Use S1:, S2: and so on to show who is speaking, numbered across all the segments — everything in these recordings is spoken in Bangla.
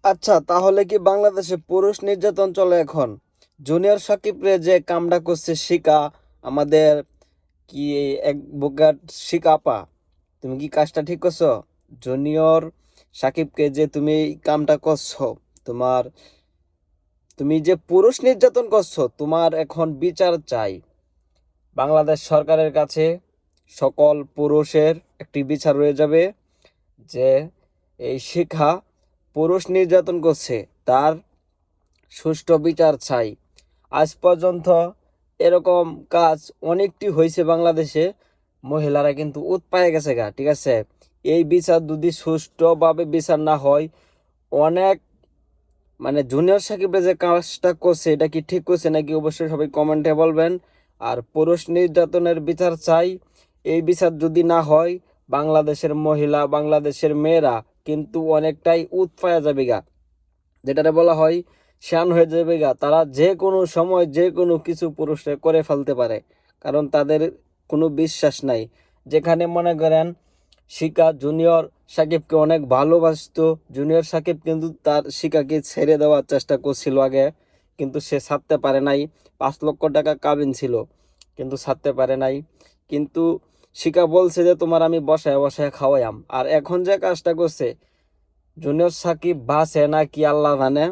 S1: আচ্ছা, তাহলে কি বাংলাদেশে পুরুষ নির্যাতন চলে এখন? জুনিয়র সাকিব রে যে কামটা করছে শিকা, আমাদের কি অ্যাডভোকেট শিকা আপা, তুমি কি কাজটা ঠিক করছো? জুনিয়র সাকিবকে যে তুমি এই কামটা করছো, তোমার তুমি যে পুরুষ নির্যাতন করছো, তোমার এখন বিচার চাই। বাংলাদেশ সরকারের কাছে সকল পুরুষের একটি বিচার রয়ে যাবে যে এই শিখা পুরুষ নির্যাতন করছে, তার সুষ্ঠু বিচার চাই। আজ পর্যন্ত এরকম কাজ অনেকটি হয়েছে বাংলাদেশে, মহিলারা কিন্তু উৎপায়ে গেছে গা, ঠিক আছে? এই বিচার যদি সুষ্ঠুভাবে বিচার না হয়, অনেক মানে জুনিয়র সাকিবের যে কাজটা করছে এটা কি ঠিক করছে নাকি অবশ্যই সবাই কমেন্টে বলবেন। আর পুরুষ নির্যাতনের বিচার চাই। এই বিচার যদি না হয়, বাংলাদেশের মহিলা, বাংলাদেশের মেয়েরা কিন্তু অনেকটাই উৎপায়া যাবে গা, যেটারে বলা হয় শান হয়ে যাবে গা। তারা যে কোনো সময় যে কোনো কিছু পুরুষে করে ফেলতে পারে, কারণ তাদের কোনো বিশ্বাস নাই। যেখানে মনে করেন শিকা জুনিয়র সাকিবকে অনেক ভালোবাসতো, জুনিয়র সাকিব কিন্তু তার শিকাকে ছেড়ে দেওয়ার চেষ্টা করছিল আগে, কিন্তু সে ছাড়তে পারে নাই। 5 লক্ষ টাকা কাবিন ছিল, কিন্তু ছাড়তে পারে নাই। কিন্তু শিকা বলছে যে তোমার আমি বসায় বসায় খাওয়াইয়াম। আর এখন যে কাজটা করছে জুনিয়র সাকিব বাসে না কি আল্লাহ জানে,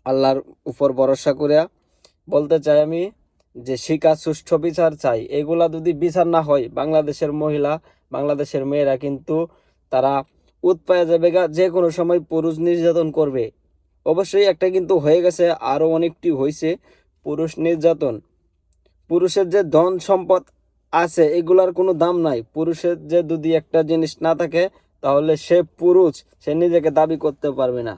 S1: আল্লাহর উপর ভরসা করিয়া বলতে চাই আমি যে শিকা সুষ্ঠু বিচার চাই। এগুলা যদি বিচার না হয়, বাংলাদেশের মহিলা, বাংলাদেশের মেয়েরা কিন্তু তারা উৎপায়া যাবে গা, যে কোনো সময় পুরুষ নির্যাতন করবে। অবশ্যই একটা কিন্তু হয়ে গেছে, আরও অনেকটি হয়েছে পুরুষ নির্যাতন। পুরুষের যে ধন সম্পদ আছে এগুলার কোনো দাম নাই। পুরুষের যে যদি একটা জিনিস না থাকে, তাহলে সে পুরুষ, সে নিজেকে দাবি করতে পারবে না।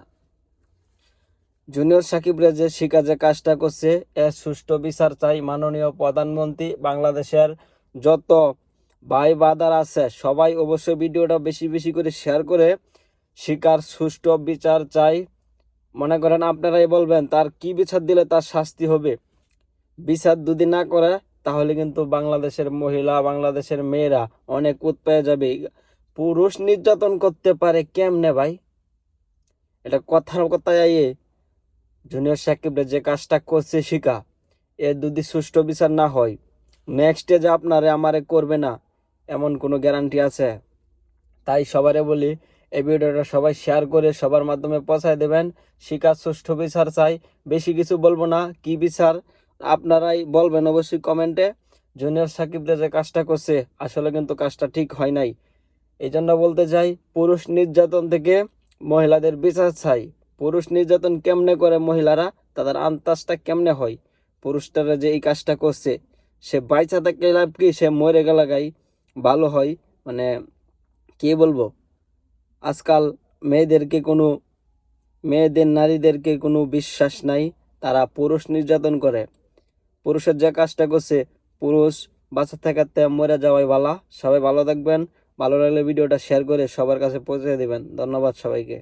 S1: জুনিয়র সাকিবরা যে শিকা যে কাজটা করছে, এর সুষ্ঠু বিচার চাই। মাননীয় প্রধানমন্ত্রী, বাংলাদেশের যত ভাই বাদার আছে সবাই অবশ্যই ভিডিওটা বেশি বেশি করে শেয়ার করে শিকার সুষ্ঠু বিচার চাই। মনে করেন আপনারাই বলবেন তার কি বিচার দিলে তার শাস্তি হবে। বিচার যদি না করে, তাহলে কিন্তু বাংলাদেশের মহিলা, বাংলাদেশের মেয়েরা অনেক উৎপায়ে যাবে। পুরুষ নির্যাতন করতে পারে কেমনে ভাই? এটা কথার কথায় আইয়ে জুনিয়র সাকিবরা যে কাজটা করছে শিকা, এর যদি সুষ্ঠু বিচার না হয়, নেক্সটে যে আপনারে আমারে করবে না এমন কোনো গ্যারান্টি আছে? তাই সবারে বলি, এই ভিডিওটা সবাই শেয়ার করে সবার মাধ্যমে পৌঁছায় দেবেন। শিকার সুষ্ঠু বিচার চাই। বেশি কিছু বলবো না, কি বিচার আপনারাই বলবেন অবশ্যই কমেন্টে। জুনিয়র সাকিবরা যে কাজটা করছে আসলে কিন্তু কাজটা ঠিক হয় নাই। এই জন্য বলতে চাই, পুরুষ নির্যাতন থেকে মহিলাদের বিচার চাই। পুরুষ নির্যাতন কেমনে করে মহিলারা, তাদের আন্তাজটা কেমনে হয়? পুরুষটারা যে এই কাজটা করছে, সে বাইচা থাকলে লাভ কি, সে মরে গেলে গাই ভালো হয়। মানে কি বলবো, আজকাল মেয়েদের নারীদেরকে কোনো বিশ্বাস নাই, তারা পুরুষ নির্যাতন করে। পুরুষের যে কাজটা করছে, পুরুষ বাঁচা থাকাতে মরে যাওয়াই ভালো। সবাই ভালো থাকবেন। ভালো লাগলে ভিডিওটা শেয়ার করে সবার কাছে পৌঁছে দেবেন। ধন্যবাদ সবাইকে।